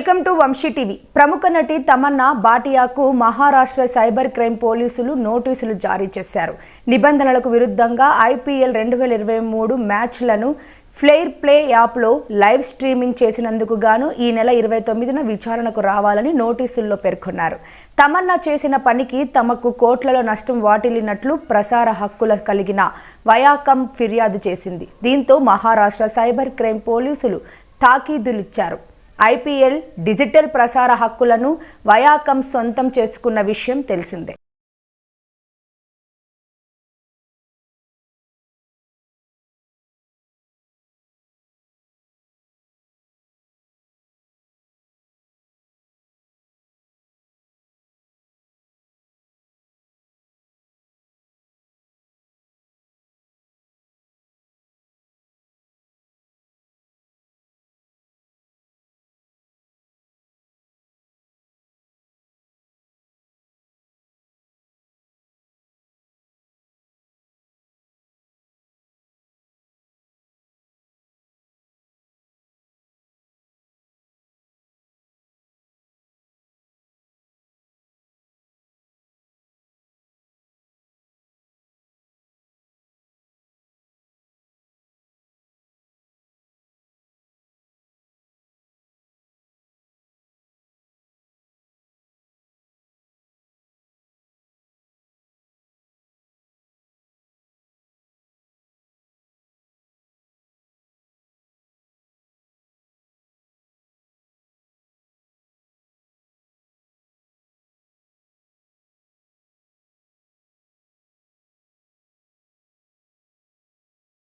Welcome to Vamsi TV. ప్రముఖ నటి Tamannaah భాటియాకు Maharashtra cyber crime పోలీసులు నోటీసులు జారీ చేశారు. నిబంధనలకు విరుద్ధంగా ఐపీఎల్ 2023 మ్యాచ్లను ఫ్లెయిర్ ప్లే యాప్లో లైవ్ స్ట్రీమింగ్ చేసినందుకు గాను ఈ నెల 29న విచారణకు రావాలని నోటీసుల్లో పేర్కొన్నారు. తమన్నా చేసిన పనికి తమకు కోట్లలో నష్టం వాటిల్లినట్లు ప్రసార హక్కుల కలిగిన వయాకమ్ ఫిర్యాదు చేసింది. దీంతో మహారాష్ట్ర సైబర్ క్రైమ్ పోలీసులు తాకీదులిచ్చారు. ఐపీఎల్ డిజిటల్ ప్రసార హక్కులను వయాకమ్ సొంతం చేసుకున్న విషయం తెలిసిందే.